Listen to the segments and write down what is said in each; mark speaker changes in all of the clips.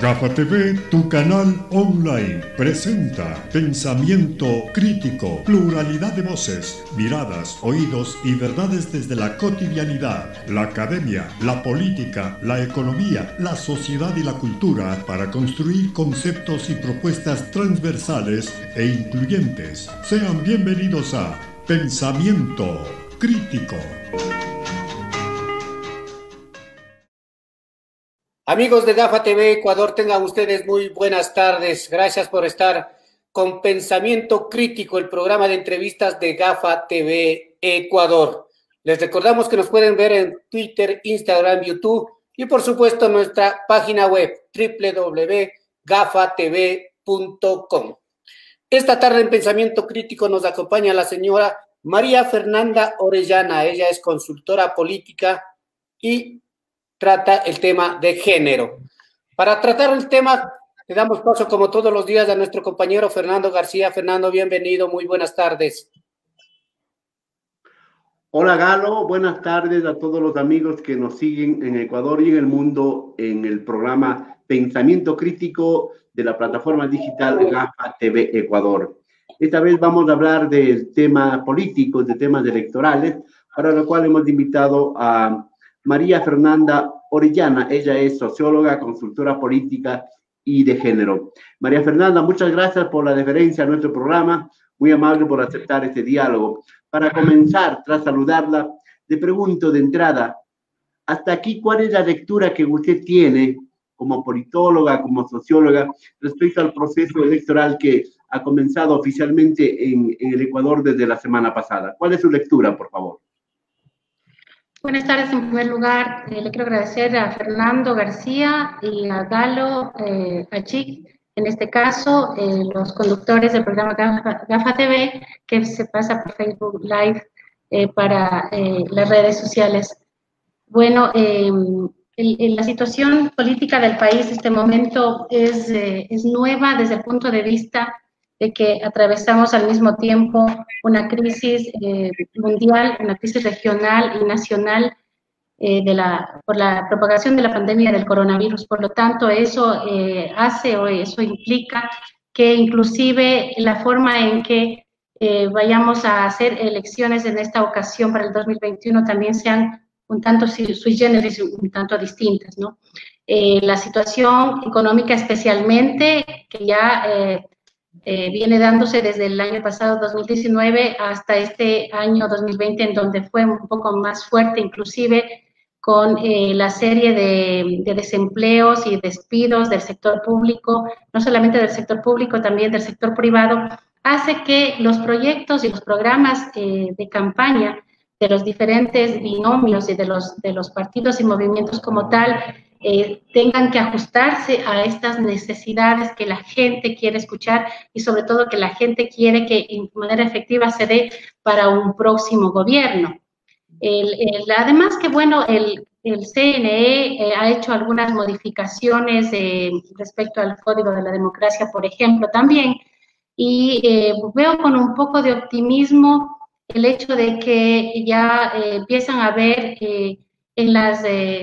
Speaker 1: GAFA TV, tu canal online, presenta pensamiento crítico, pluralidad de voces, miradas, oídos y verdades desde la cotidianidad, la academia, la política, la economía, la sociedad y la cultura para construir conceptos y propuestas transversales e incluyentes. Sean bienvenidos a Pensamiento Crítico.
Speaker 2: Amigos de GAFA TV Ecuador, tengan ustedes muy buenas tardes. Gracias por estar con Pensamiento Crítico, el programa de entrevistas de GAFA TV Ecuador. Les recordamos que nos pueden ver en Twitter, Instagram, YouTube y por supuesto nuestra página web www.gafatv.com. Esta tarde en Pensamiento Crítico nos acompaña la señora María Fernanda Orellana. Ella es consultora política y trata el tema de género. Para tratar el tema, le damos paso como todos los días a nuestro compañero Fernando García. Fernando, bienvenido, muy buenas tardes.
Speaker 3: Hola Galo, buenas tardes a todos los amigos que nos siguen en Ecuador y en el mundo en el programa Pensamiento Crítico de la plataforma digital GAFA TV Ecuador. Esta vez vamos a hablar de temas políticos, de temas electorales, para lo cual hemos invitado a María Fernanda Orellana. Ella es socióloga, consultora política y de género. María Fernanda, muchas gracias por la deferencia a nuestro programa, muy amable por aceptar este diálogo. Para comenzar, tras saludarla, le pregunto de entrada, hasta aquí, ¿cuál es la lectura que usted tiene como politóloga, como socióloga, respecto al proceso electoral que ha comenzado oficialmente en el Ecuador desde la semana pasada? ¿Cuál es su lectura, por favor?
Speaker 4: Buenas tardes. En primer lugar, le quiero agradecer a Fernando García y a Galo, a Chic, en este caso, los conductores del programa GAFA TV, que se pasa por Facebook Live para las redes sociales. Bueno, la situación política del país en este momento es nueva desde el punto de vista de que atravesamos al mismo tiempo una crisis mundial, una crisis regional y nacional por la propagación de la pandemia del coronavirus. Por lo tanto, eso eso implica que inclusive la forma en que vayamos a hacer elecciones en esta ocasión para el 2021 también sean un tanto sui generis, un tanto distintas, ¿no? La situación económica especialmente, que ya viene dándose desde el año pasado, 2019, hasta este año 2020, en donde fue un poco más fuerte, inclusive con la serie de desempleos y despidos del sector público, no solamente del sector público, también del sector privado, hace que los proyectos y los programas de campaña de los diferentes binomios y de los partidos y movimientos como tal, tengan que ajustarse a estas necesidades que la gente quiere escuchar y sobre todo que la gente quiere que de manera efectiva se dé para un próximo gobierno. Además que, bueno, el CNE ha hecho algunas modificaciones respecto al Código de la Democracia, por ejemplo, también, y veo con un poco de optimismo el hecho de que ya empiezan a ver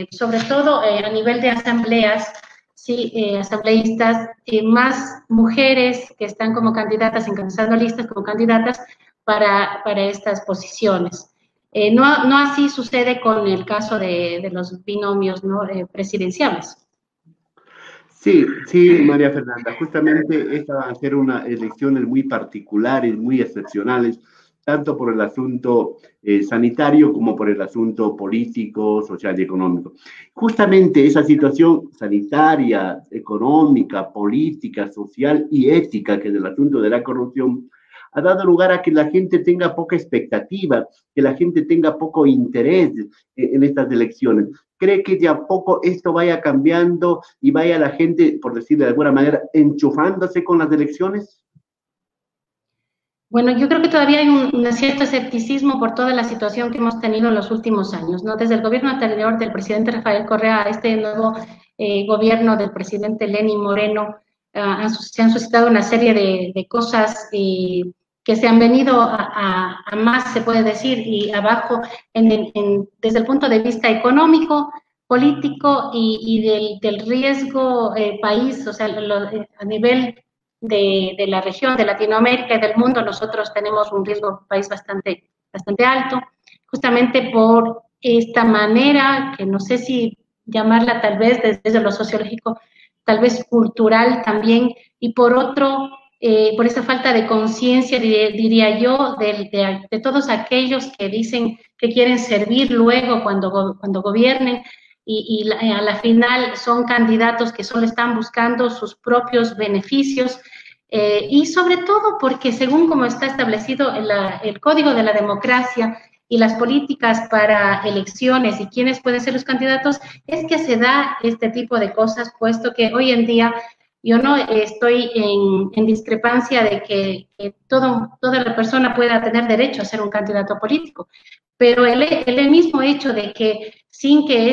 Speaker 4: sobre todo a nivel de asambleas, sí, asambleístas, más mujeres que están como candidatas, encabezando listas como candidatas para estas posiciones. No así sucede con el caso de los binomios, ¿no? Presidenciales.
Speaker 3: Sí, María Fernanda, justamente estas van a ser unas elecciones muy particulares, muy excepcionales, tanto por el asunto sanitario como por el asunto político, social y económico. Justamente esa situación sanitaria, económica, política, social y ética, que es el asunto de la corrupción, ha dado lugar a que la gente tenga poca expectativa, que la gente tenga poco interés en estas elecciones. ¿Cree que de a poco esto vaya cambiando y vaya la gente, por decirlo de alguna manera, enchufándose con las elecciones?
Speaker 4: Bueno, yo creo que todavía hay un cierto escepticismo por toda la situación que hemos tenido en los últimos años, ¿no? Desde el gobierno anterior del presidente Rafael Correa a este nuevo gobierno del presidente Lenín Moreno, se han suscitado una serie de cosas que se han venido a más, se puede decir, y abajo desde el punto de vista económico, político y del riesgo país, o sea, a nivel de la región, de Latinoamérica y del mundo, nosotros tenemos un riesgo país bastante alto, justamente por esta manera, que no sé si llamarla tal vez desde lo sociológico, tal vez cultural también, y por otro, por esa falta de conciencia, diría yo, de todos aquellos que dicen que quieren servir luego cuando gobiernen, y a la final son candidatos que solo están buscando sus propios beneficios, y sobre todo porque según como está establecido el Código de la Democracia y las políticas para elecciones y quiénes pueden ser los candidatos, es que se da este tipo de cosas, puesto que hoy en día yo no estoy en discrepancia de que toda la persona pueda tener derecho a ser un candidato político, pero el mismo hecho de que sin que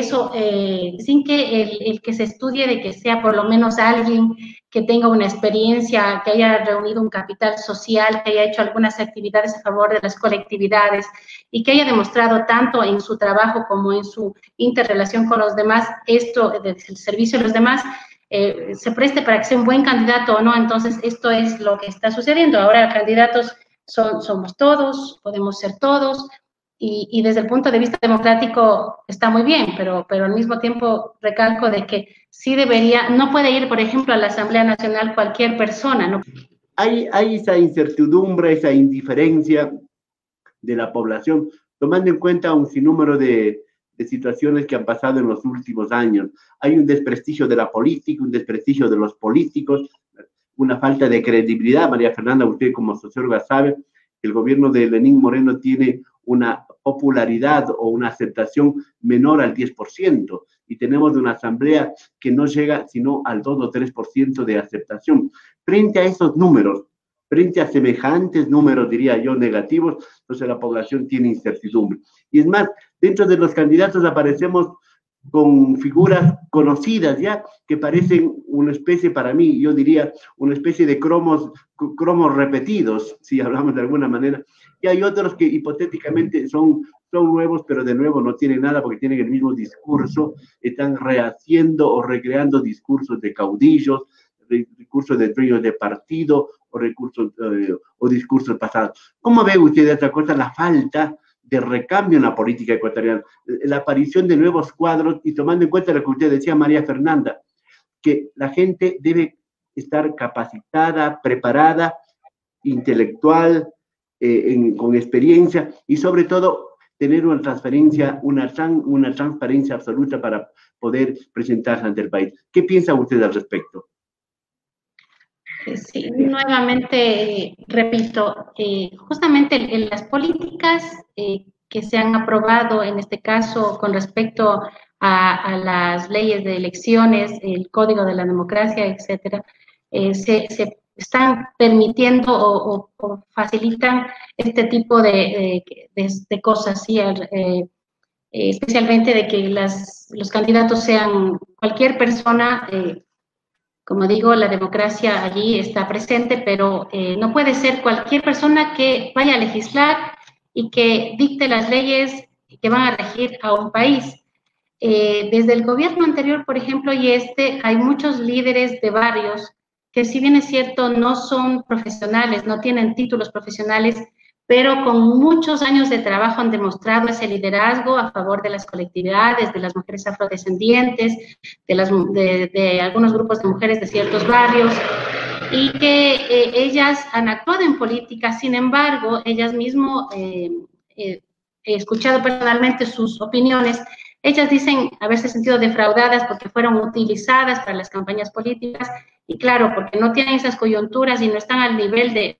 Speaker 4: el que se estudie, de que sea por lo menos alguien que tenga una experiencia, que haya reunido un capital social, que haya hecho algunas actividades a favor de las colectividades y que haya demostrado tanto en su trabajo como en su interrelación con los demás, esto del servicio a los demás, se preste para que sea un buen candidato o no. Entonces, esto es lo que está sucediendo. Ahora, candidatos somos todos, podemos ser todos, y desde el punto de vista democrático está muy bien, pero al mismo tiempo recalco de que sí no puede ir, por ejemplo, a la Asamblea Nacional cualquier persona, ¿no?
Speaker 3: Hay esa incertidumbre, esa indiferencia de la población, tomando en cuenta un sinnúmero de situaciones que han pasado en los últimos años. Hay un desprestigio de la política, un desprestigio de los políticos, una falta de credibilidad. María Fernanda, usted como socióloga sabe que el gobierno de Lenín Moreno tiene una popularidad o una aceptación menor al 10%, y tenemos una asamblea que no llega sino al 2 o 3% de aceptación. Frente a esos números, frente a semejantes números, diría yo, negativos, entonces la población tiene incertidumbre. Y es más, dentro de los candidatos aparecemos con figuras conocidas ya, que parecen una especie, para mí, yo diría, una especie de cromos repetidos, si hablamos de alguna manera, y hay otros que hipotéticamente son nuevos, pero de nuevo no tienen nada porque tienen el mismo discurso, están rehaciendo o recreando discursos de caudillos, discursos de dueños de partido o discursos pasados. ¿Cómo ve usted de otra cosa la falta de recambio en la política ecuatoriana, la aparición de nuevos cuadros, y tomando en cuenta lo que usted decía, María Fernanda, que la gente debe estar capacitada, preparada, intelectual, con experiencia, y sobre todo tener una transparencia absoluta para poder presentarse ante el país? ¿Qué piensa usted al respecto?
Speaker 4: Sí, nuevamente repito, justamente en las políticas que se han aprobado, en este caso con respecto a las leyes de elecciones, el Código de la Democracia, etcétera, se están permitiendo o facilitan este tipo de cosas, ¿sí? Especialmente de que los candidatos sean cualquier persona. Como digo, la democracia allí está presente, pero no puede ser cualquier persona que vaya a legislar y que dicte las leyes que van a regir a un país. Desde el gobierno anterior, por ejemplo, y hay muchos líderes de barrios que, si bien es cierto, no son profesionales, no tienen títulos profesionales, pero con muchos años de trabajo han demostrado ese liderazgo a favor de las colectividades, de las mujeres afrodescendientes, de algunos grupos de mujeres de ciertos barrios, y que ellas han actuado en política. Sin embargo, ellas mismas, he escuchado personalmente sus opiniones, ellas dicen haberse sentido defraudadas porque fueron utilizadas para las campañas políticas, y claro, porque no tienen esas coyunturas y no están al nivel de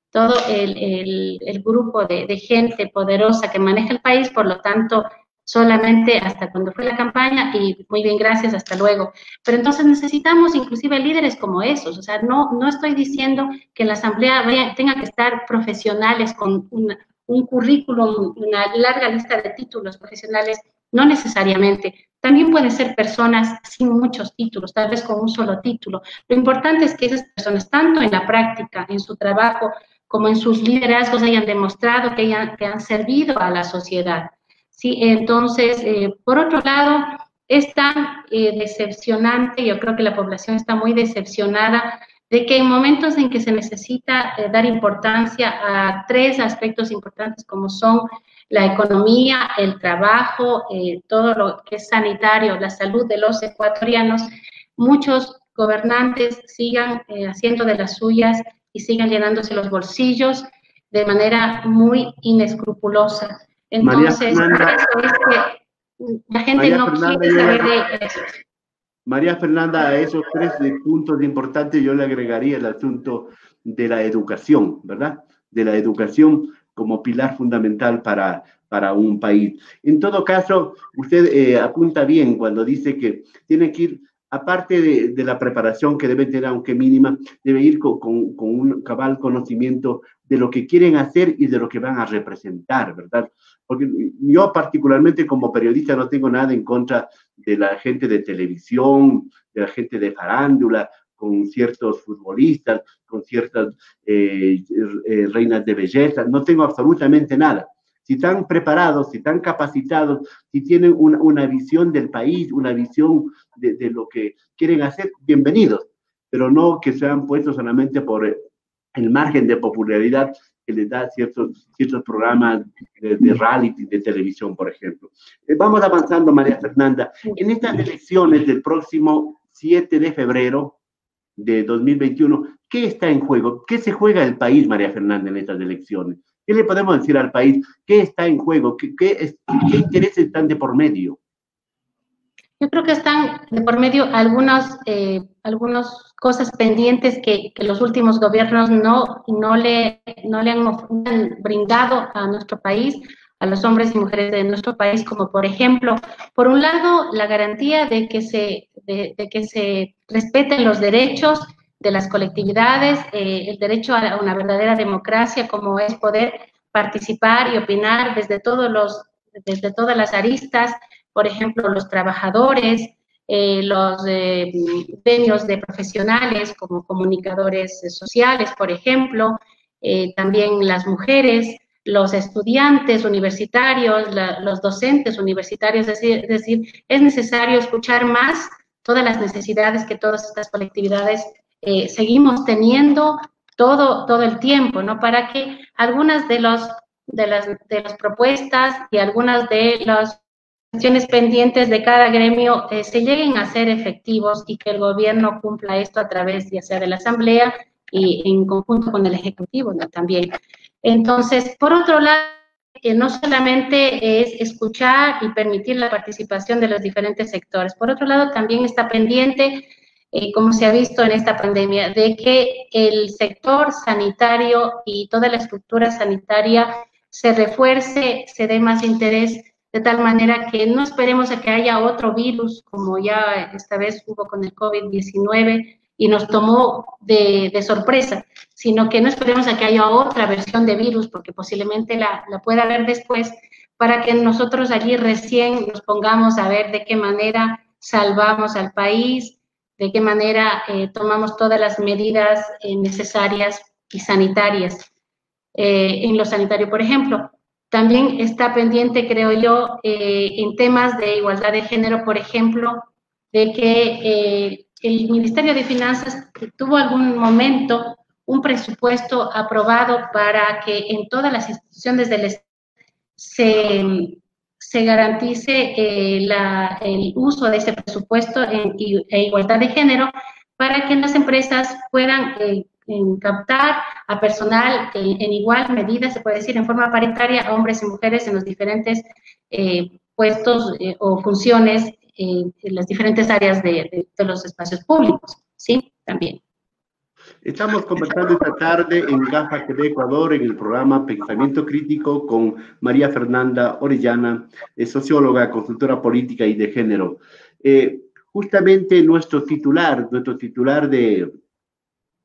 Speaker 4: todo el grupo de gente poderosa que maneja el país. Por lo tanto, solamente hasta cuando fue la campaña y muy bien, gracias, hasta luego. Pero entonces necesitamos inclusive líderes como esos. O sea, no estoy diciendo que en la asamblea tenga que estar profesionales con un currículum, una larga lista de títulos profesionales, no necesariamente. También pueden ser personas sin muchos títulos, tal vez con un solo título. Lo importante es que esas personas, tanto en la práctica, en su trabajo, como en sus liderazgos, hayan demostrado que han servido a la sociedad. ¿sí? Entonces, por otro lado, es tan decepcionante, yo creo que la población está muy decepcionada de que en momentos en que se necesita dar importancia a tres aspectos importantes como son la economía, el trabajo, todo lo que es sanitario, la salud de los ecuatorianos, muchos gobernantes sigan haciendo de las suyas y sigan llenándose los bolsillos de manera muy inescrupulosa. Entonces, eso es que la gente no quiere saber de eso.
Speaker 3: María Fernanda, a esos tres puntos importantes yo le agregaría el asunto de la educación, ¿verdad? De la educación como pilar fundamental para un país. En todo caso, usted apunta bien cuando dice que tiene que ir, aparte de la preparación que debe tener, aunque mínima, debe ir con un cabal conocimiento de lo que quieren hacer y de lo que van a representar, ¿verdad? Porque yo particularmente como periodista no tengo nada en contra de la gente de televisión, de la gente de farándula, con ciertos futbolistas, con ciertas reinas de belleza, no tengo absolutamente nada. Si están preparados, si están capacitados, si tienen una visión del país, una visión de lo que quieren hacer, bienvenidos, pero no que sean puestos solamente por el margen de popularidad que les da ciertos programas de reality, de televisión, por ejemplo. Vamos avanzando, María Fernanda. En estas elecciones del próximo 7 de febrero de 2021, ¿qué está en juego? ¿Qué se juega el país, María Fernanda, en estas elecciones? ¿Qué le podemos decir al país? ¿Qué está en juego? ¿Qué intereses están de por medio?
Speaker 4: Yo creo que están de por medio algunas cosas pendientes que los últimos gobiernos no le han brindado a nuestro país, a los hombres y mujeres de nuestro país, como por ejemplo, por un lado, la garantía de que se respeten los derechos de las colectividades, el derecho a una verdadera democracia, como es poder participar y opinar desde todas las aristas, por ejemplo, los trabajadores, los gremios de profesionales como comunicadores sociales, por ejemplo, también las mujeres, los estudiantes universitarios, los docentes universitarios, es decir, es necesario escuchar más todas las necesidades que todas estas colectividades seguimos teniendo todo el tiempo, ¿no? Para que algunas de las propuestas y algunas de las acciones pendientes de cada gremio se lleguen a ser efectivos y que el gobierno cumpla esto a través ya sea de la asamblea y en conjunto con el ejecutivo, ¿no? También. Entonces, por otro lado, no solamente es escuchar y permitir la participación de los diferentes sectores, por otro lado también está pendiente, como se ha visto en esta pandemia, de que el sector sanitario y toda la estructura sanitaria se refuerce, se dé más interés, de tal manera que no esperemos a que haya otro virus, como ya esta vez hubo con el COVID-19 y nos tomó de sorpresa, sino que no esperemos a que haya otra versión de virus, porque posiblemente la pueda haber después, para que nosotros allí recién nos pongamos a ver de qué manera salvamos al país, de qué manera tomamos todas las medidas necesarias y sanitarias. En lo sanitario, por ejemplo, también está pendiente, creo yo, en temas de igualdad de género, por ejemplo, de que el Ministerio de Finanzas tuvo algún momento un presupuesto aprobado para que en todas las instituciones del Estado se garantice el uso de ese presupuesto e igualdad de género para que las empresas puedan captar a personal en igual medida, se puede decir, en forma paritaria, a hombres y mujeres en los diferentes puestos o funciones en las diferentes áreas de los espacios públicos, ¿sí? También.
Speaker 3: Estamos conversando esta tarde en GAFA TV Ecuador, en el programa Pensamiento Crítico, con María Fernanda Orellana, socióloga, consultora política y de género. Justamente nuestro titular de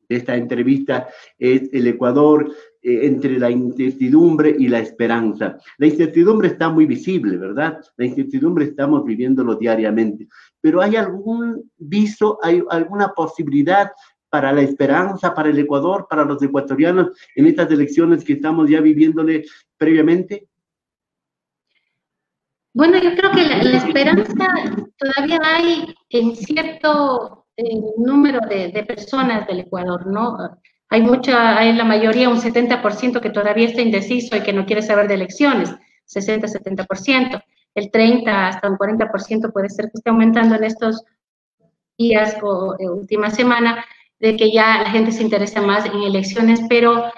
Speaker 3: esta entrevista es el Ecuador entre la incertidumbre y la esperanza. La incertidumbre está muy visible, ¿verdad? La incertidumbre estamos viviéndolo diariamente, pero ¿hay algún viso, hay alguna posibilidad para la esperanza, para el Ecuador, para los ecuatorianos en estas elecciones que estamos ya viviéndole previamente?
Speaker 4: Bueno, yo creo que la esperanza todavía hay en cierto número de personas del Ecuador, ¿no? Hay la mayoría, un 70% que todavía está indeciso y que no quiere saber de elecciones, 60-70%. El 30 hasta un 40% puede ser que esté aumentando en estos días o última semana, de que ya la gente se interesa más en elecciones, pero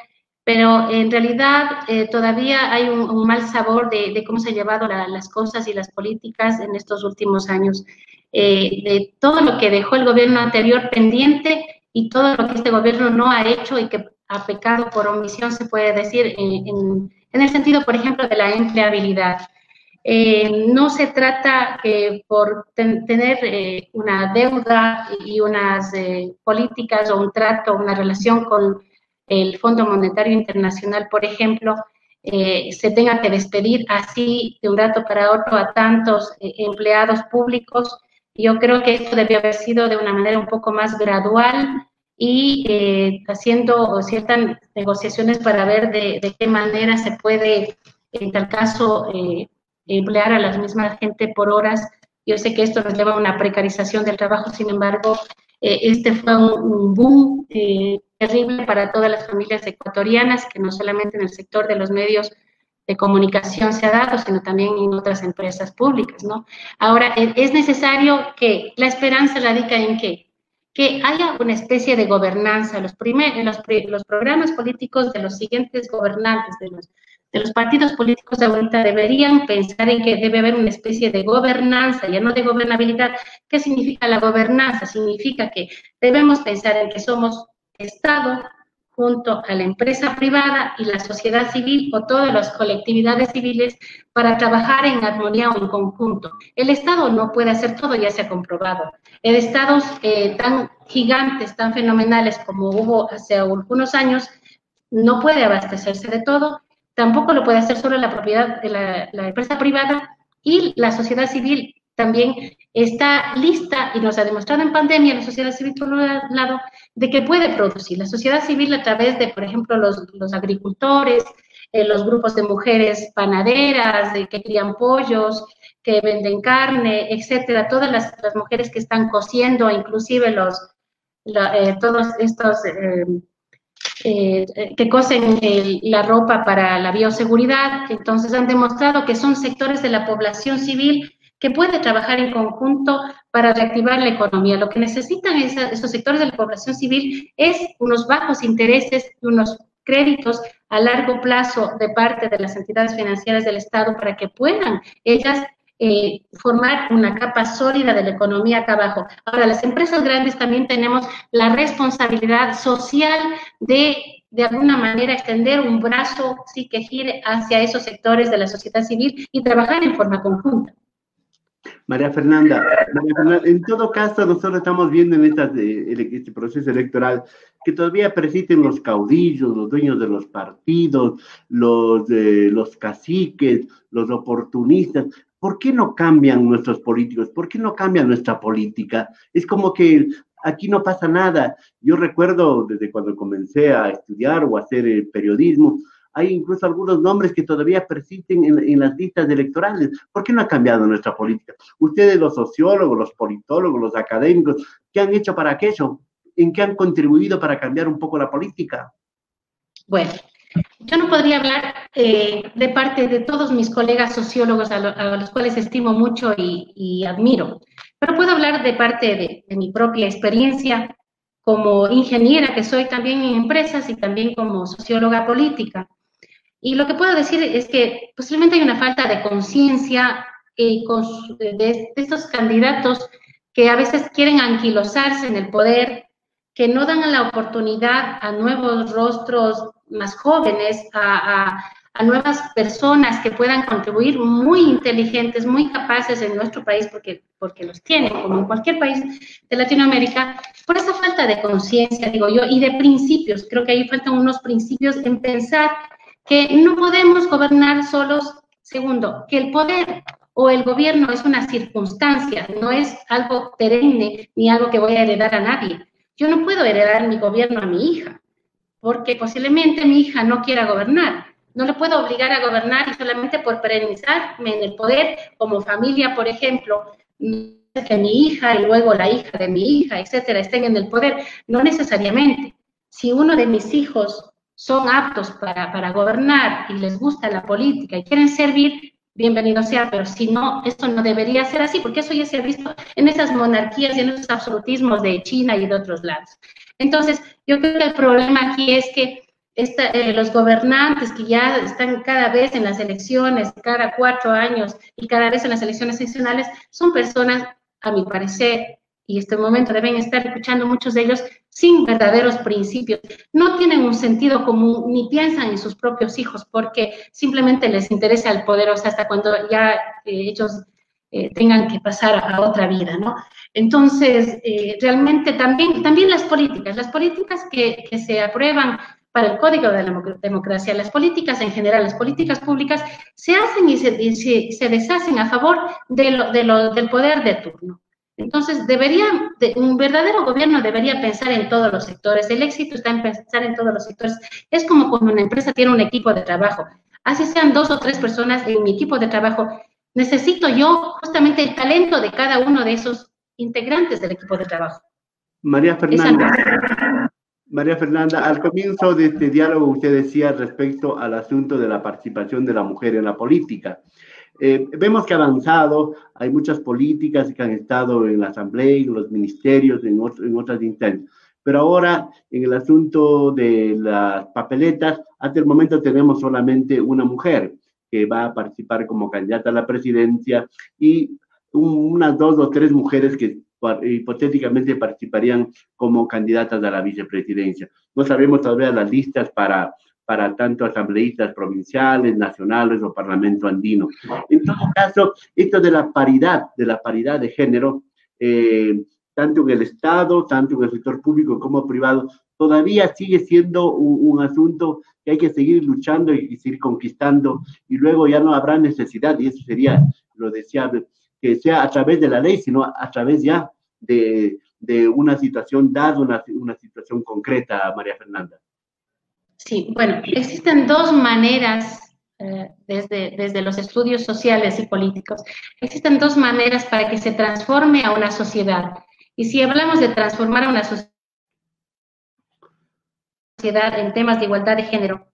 Speaker 4: en realidad todavía hay un mal sabor de cómo se han llevado las cosas y las políticas en estos últimos años, de todo lo que dejó el gobierno anterior pendiente y todo lo que este gobierno no ha hecho y que ha pecado por omisión, se puede decir, en el sentido, por ejemplo, de la empleabilidad. No se trata por tener una deuda y unas políticas o un trato, una relación con el Fondo Monetario Internacional, por ejemplo, se tenga que despedir así de un rato para otro a tantos empleados públicos. Yo creo que esto debió haber sido de una manera un poco más gradual y haciendo ciertas negociaciones para ver de qué manera se puede, en tal caso, emplear a la misma gente por horas. Yo sé que esto nos lleva a una precarización del trabajo, sin embargo, este fue un boom terrible para todas las familias ecuatorianas, que no solamente en el sector de los medios de comunicación se ha dado, sino también en otras empresas públicas, ¿no? Ahora, es necesario que la esperanza radica en que haya una especie de gobernanza. Los programas políticos de los siguientes gobernantes, de los partidos políticos de ahorita deberían pensar en que debe haber una especie de gobernanza, ya no de gobernabilidad. ¿Qué significa la gobernanza? Significa que debemos pensar en que somos Estado junto a la empresa privada y la sociedad civil o todas las colectividades civiles para trabajar en armonía o en conjunto. El Estado no puede hacer todo, ya se ha comprobado. En estados tan gigantes, tan fenomenales como hubo hace algunos años, no puede abastecerse de todo. Tampoco lo puede hacer solo la propiedad de la empresa privada, y la sociedad civil también está lista y nos ha demostrado en pandemia, la sociedad civil por un lado, de que puede producir. La sociedad civil a través de, por ejemplo, los agricultores, los grupos de mujeres panaderas, de que crían pollos, que venden carne, etcétera, todas las mujeres que están cosiendo, inclusive todos estos que cosen la ropa para la bioseguridad. Entonces han demostrado que son sectores de la población civil que puede trabajar en conjunto para reactivar la economía. Lo que necesitan esos sectores de la población civil es unos bajos intereses y unos créditos a largo plazo de parte de las entidades financieras del Estado para que puedan ellas formar una capa sólida de la economía acá abajo. Ahora, las empresas grandes también tenemos la responsabilidad social de alguna manera extender un brazo, sí, que gire hacia esos sectores de la sociedad civil y trabajar en forma conjunta.
Speaker 3: María Fernanda, en todo caso, nosotros estamos viendo en este proceso electoral que todavía persisten los caudillos, los dueños de los partidos, los caciques, los oportunistas. ¿Por qué no cambian nuestros políticos? ¿Por qué no cambia nuestra política? Es como que aquí no pasa nada. Yo recuerdo desde cuando comencé a estudiar o a hacer periodismo, hay incluso algunos nombres que todavía persisten en las listas electorales. ¿Por qué no ha cambiado nuestra política? Ustedes, los sociólogos, los politólogos, los académicos, ¿qué han hecho para aquello? ¿En qué han contribuido para cambiar un poco la política?
Speaker 4: Bueno, yo no podría hablar de parte de todos mis colegas sociólogos a los cuales estimo mucho y admiro, pero puedo hablar de parte de mi propia experiencia como ingeniera que soy también en empresas y también como socióloga política. Y lo que puedo decir es que posiblemente hay una falta de conciencia de estos candidatos que a veces quieren anquilosarse en el poder, que no dan la oportunidad a nuevos rostros más jóvenes, a nuevas personas que puedan contribuir, muy inteligentes, muy capaces en nuestro país, porque los tienen, como en cualquier país de Latinoamérica, por esa falta de conciencia, digo yo, y de principios. Creo que ahí faltan unos principios en pensar que no podemos gobernar solos. Segundo, que el poder o el gobierno es una circunstancia, no es algo perenne ni algo que voy a heredar a nadie. Yo no puedo heredar mi gobierno a mi hija, porque posiblemente mi hija no quiera gobernar. No le puedo obligar a gobernar y solamente por perenizarme en el poder, como familia, por ejemplo, que mi hija y luego la hija de mi hija, etcétera, estén en el poder. No necesariamente. Si uno de mis hijos son aptos para gobernar y les gusta la política y quieren servir, bienvenido sea, pero si no, esto no debería ser así, porque eso ya se ha visto en esas monarquías y en esos absolutismos de China y de otros lados. Entonces, yo creo que el problema aquí es que los gobernantes que ya están cada vez en las elecciones, cada 4 años y cada vez en las elecciones seccionales, son personas, a mi parecer, y este momento deben estar escuchando muchos de ellos sin verdaderos principios. No tienen un sentido común ni piensan en sus propios hijos porque simplemente les interesa el poder, o sea, hasta cuando ya ellos tengan que pasar a otra vida, ¿no? Entonces, realmente también las políticas que se aprueban para el Código de la Democracia, las políticas en general, las políticas públicas, se hacen y se deshacen a favor del poder de turno. Entonces, un verdadero gobierno debería pensar en todos los sectores. El éxito está en pensar en todos los sectores. Es como cuando una empresa tiene un equipo de trabajo. Así sean 2 o 3 personas en mi equipo de trabajo, necesito yo justamente el talento de cada uno de esos integrantes del equipo de trabajo.
Speaker 3: María Fernanda, al comienzo de este diálogo usted decía respecto al asunto de la participación de la mujer en la política. Vemos que ha avanzado, hay muchas políticas que han estado en la asamblea, en los ministerios, en otras instancias. Pero ahora, en el asunto de las papeletas, hasta el momento tenemos solamente una mujer que va a participar como candidata a la presidencia y unas 2 o 3 mujeres que hipotéticamente participarían como candidatas a la vicepresidencia. No sabemos todavía las listas para tanto asambleístas provinciales, nacionales o parlamento andino. En todo caso, esto de la paridad de género, tanto en el Estado, tanto en el sector público como privado, todavía sigue siendo un asunto que hay que seguir luchando y seguir conquistando, y luego ya no habrá necesidad, y eso sería lo deseable, que sea a través de la ley, sino a través ya de una situación dada, una situación concreta, María Fernanda.
Speaker 4: Sí, bueno, existen 2 maneras, desde los estudios sociales y políticos, existen 2 maneras para que se transforme a una sociedad. Y si hablamos de transformar a una sociedad en temas de igualdad de género,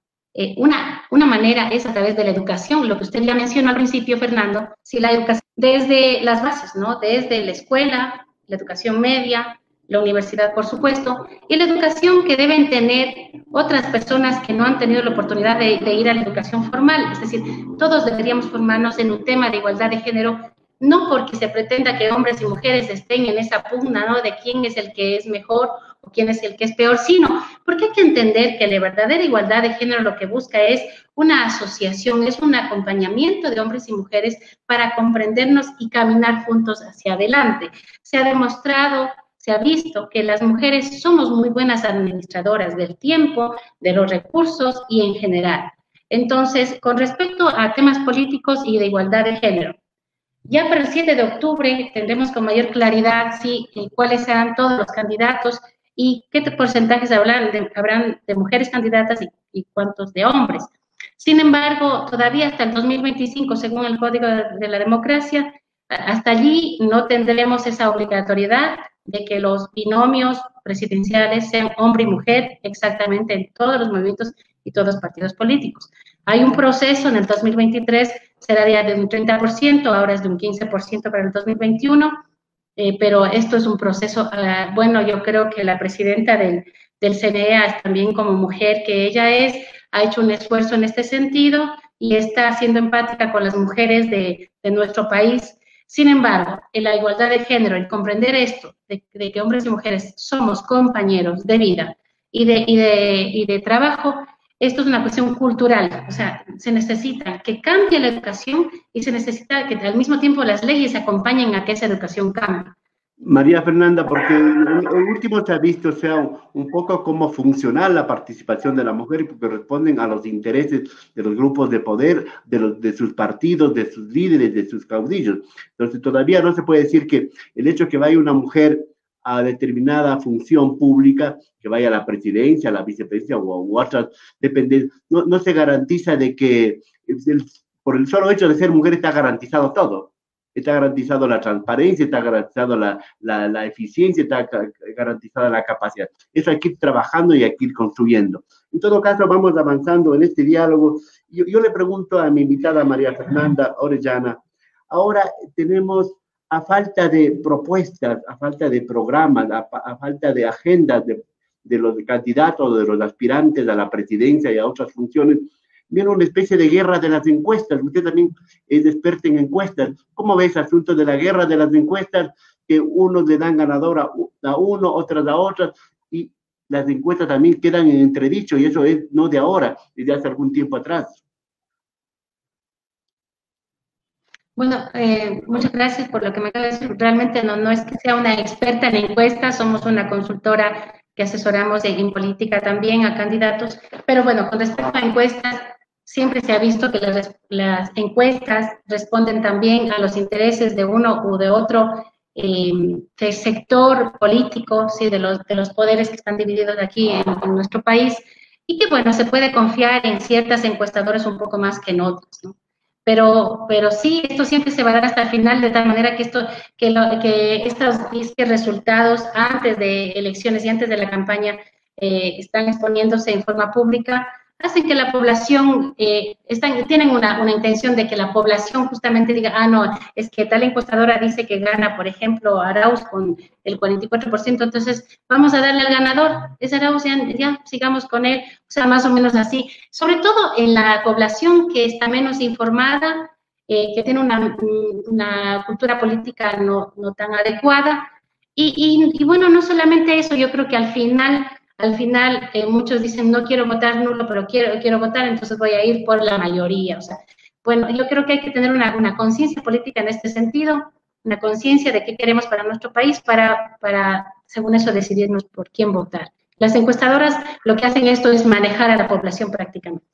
Speaker 4: una manera es a través de la educación, lo que usted ya mencionó al principio, Fernando, si la educación desde las bases, ¿no? Desde la escuela, la educación media, la universidad, por supuesto, y la educación que deben tener otras personas que no han tenido la oportunidad de ir a la educación formal. Es decir, todos deberíamos formarnos en un tema de igualdad de género, no porque se pretenda que hombres y mujeres estén en esa pugna, ¿no? De quién es el que es mejor o quién es el que es peor, sino porque hay que entender que la verdadera igualdad de género lo que busca es una asociación, es un acompañamiento de hombres y mujeres para comprendernos y caminar juntos hacia adelante. Se ha demostrado, se ha visto que las mujeres somos muy buenas administradoras del tiempo, de los recursos y en general. Entonces, con respecto a temas políticos y de igualdad de género, ya para el 7 de octubre tendremos con mayor claridad cuáles serán todos los candidatos y qué porcentajes habrán de mujeres candidatas y cuántos de hombres. Sin embargo, todavía hasta el 2025, según el Código de la Democracia, hasta allí no tendremos esa obligatoriedad de que los binomios presidenciales sean hombre y mujer exactamente en todos los movimientos y todos los partidos políticos. Hay un proceso en el 2023, será de un 30%, ahora es de un 15% para el 2021, pero esto es un proceso, bueno, yo creo que la presidenta del CNE, también como mujer que ella ha hecho un esfuerzo en este sentido y está siendo empática con las mujeres de nuestro país. Sin embargo, en la igualdad de género, el comprender esto, de que hombres y mujeres somos compañeros de vida y de trabajo, esto es una cuestión cultural, o sea, se necesita que cambie la educación y se necesita que al mismo tiempo las leyes acompañen a que esa educación cambie.
Speaker 3: María Fernanda, porque en último se ha visto, o sea, un poco cómo funciona la participación de la mujer, porque responden a los intereses de los grupos de poder, de sus partidos, de sus líderes, de sus caudillos. Entonces todavía no se puede decir que el hecho de que vaya una mujer a determinada función pública, que vaya a la presidencia, a la vicepresidencia u otras dependencias, no se garantiza de que por el solo hecho de ser mujer está garantizado todo. Está garantizado la transparencia, está garantizado la eficiencia, está garantizada la capacidad. Eso hay que ir trabajando y hay que ir construyendo. En todo caso, vamos avanzando en este diálogo. Yo le pregunto a mi invitada María Fernanda Orellana, ahora tenemos, a falta de propuestas, a falta de programas, a falta de agendas de los candidatos, de los aspirantes a la presidencia y a otras funciones, viene una especie de guerra de las encuestas. Usted también es experta en encuestas. ¿Cómo ve ese asunto de la guerra de las encuestas? Que unos le dan ganador a uno, otras a otras, y las encuestas también quedan en entredicho, y eso es no de ahora, desde hace algún tiempo atrás.
Speaker 4: Bueno, muchas gracias por lo que me acaba de decir. Realmente no es que sea una experta en encuestas, somos una consultora que asesoramos en política también a candidatos, pero bueno, con respecto a encuestas, siempre se ha visto que las encuestas responden también a los intereses de uno u de otro sector político, ¿sí? de los poderes que están divididos aquí en nuestro país, y que bueno, se puede confiar en ciertas encuestadoras un poco más que en otras, ¿no? Pero sí, esto siempre se va a dar hasta el final, de tal manera que estos resultados antes de elecciones y antes de la campaña están exponiéndose en forma pública, hacen que la población, tienen una intención de que la población justamente diga, no, es que tal encuestadora dice que gana, por ejemplo, Arauz con el 44%, entonces vamos a darle al ganador, es Arauz, ya sigamos con él, o sea, más o menos así. Sobre todo en la población que está menos informada, que tiene una cultura política no tan adecuada, y bueno, no solamente eso, yo creo que al final muchos dicen, no quiero votar nulo, pero quiero votar, entonces voy a ir por la mayoría. O sea, bueno, yo creo que hay que tener una conciencia política en este sentido, una conciencia de qué queremos para nuestro país, para, según eso, decidirnos por quién votar. Las encuestadoras lo que hacen esto es manejar a la población prácticamente.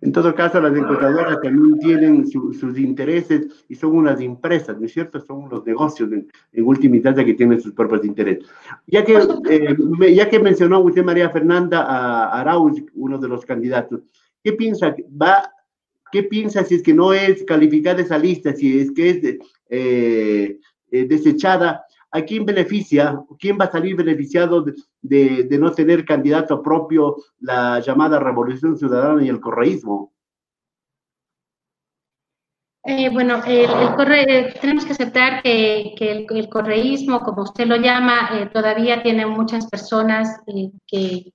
Speaker 3: En todo caso, las encuestadoras también tienen sus intereses y son unas empresas, ¿no es cierto? Son los negocios en última instancia que tienen sus propios intereses. Ya que mencionó usted, María Fernanda, a Arauz, uno de los candidatos, ¿qué piensa? ¿Qué piensa si es que no es calificada esa lista, si es que es desechada? ¿A quién beneficia? ¿Quién va a salir beneficiado de no tener candidato propio, la llamada Revolución Ciudadana y el correísmo?
Speaker 4: Bueno, tenemos que aceptar que el correísmo, como usted lo llama, todavía tiene muchas personas que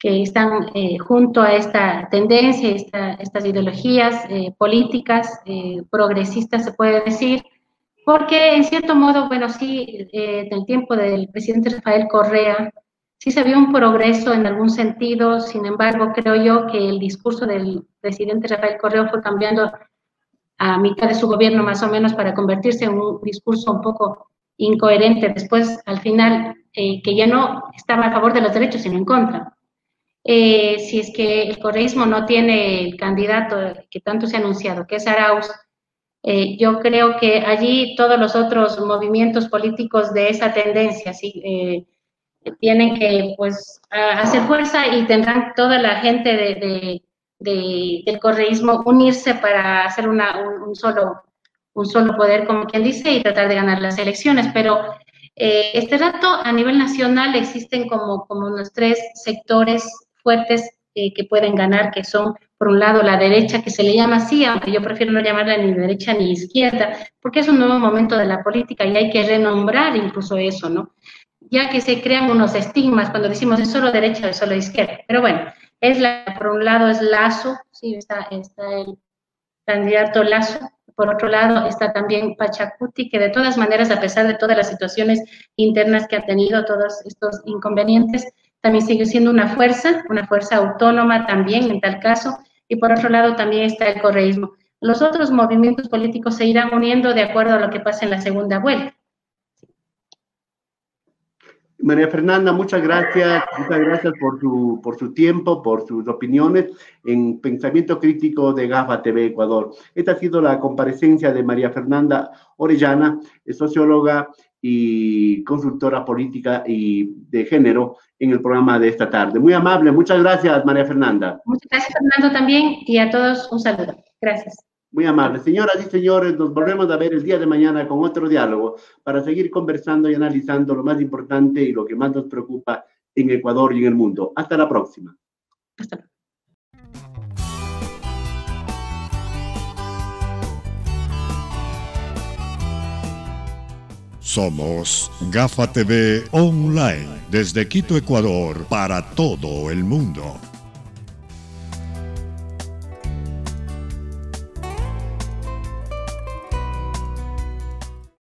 Speaker 4: están junto a esta tendencia, estas ideologías políticas, progresistas, se puede decir, porque en cierto modo, bueno, sí, en el tiempo del presidente Rafael Correa, sí se vio un progreso en algún sentido. Sin embargo, creo yo que el discurso del presidente Rafael Correa fue cambiando a mitad de su gobierno más o menos para convertirse en un discurso un poco incoherente después, al final, que ya no estaba a favor de los derechos, sino en contra. Si es que el correísmo no tiene el candidato que tanto se ha anunciado, que es Arauz, yo creo que allí todos los otros movimientos políticos de esa tendencia, ¿sí? Tienen que pues hacer fuerza, y tendrán toda la gente del correísmo unirse para hacer un solo poder, como quien dice, y tratar de ganar las elecciones. Pero este rato a nivel nacional existen como unos 3 sectores fuertes que pueden ganar, que son, por un lado, la derecha, que se le llama así, aunque yo prefiero no llamarla ni derecha ni izquierda, porque es un nuevo momento de la política y hay que renombrar incluso eso, ¿no? Ya que se crean unos estigmas cuando decimos es solo derecha o es solo izquierda. Pero bueno, por un lado es Lasso, sí, está el candidato Lasso. Por otro lado está también Pachacuti, que de todas maneras, a pesar de todas las situaciones internas que ha tenido, todos estos inconvenientes, también sigue siendo una fuerza autónoma también en tal caso. Y por otro lado también está el correísmo. Los otros movimientos políticos se irán uniendo de acuerdo a lo que pase en la segunda vuelta.
Speaker 3: María Fernanda, muchas gracias por su tiempo, por sus opiniones en Pensamiento Crítico de GAFA TV Ecuador. Esta ha sido la comparecencia de María Fernanda Orellana, socióloga y consultora política y de género en el programa de esta tarde. Muy amable, muchas gracias, María Fernanda.
Speaker 4: Muchas gracias, Fernando, también, y a todos un saludo. Gracias.
Speaker 3: Muy amable. Señoras y señores, nos volvemos a ver el día de mañana con otro diálogo para seguir conversando y analizando lo más importante y lo que más nos preocupa en Ecuador y en el mundo. Hasta la próxima.
Speaker 4: Hasta luego.
Speaker 1: Somos GAFA TV Online, desde Quito, Ecuador, para todo el mundo.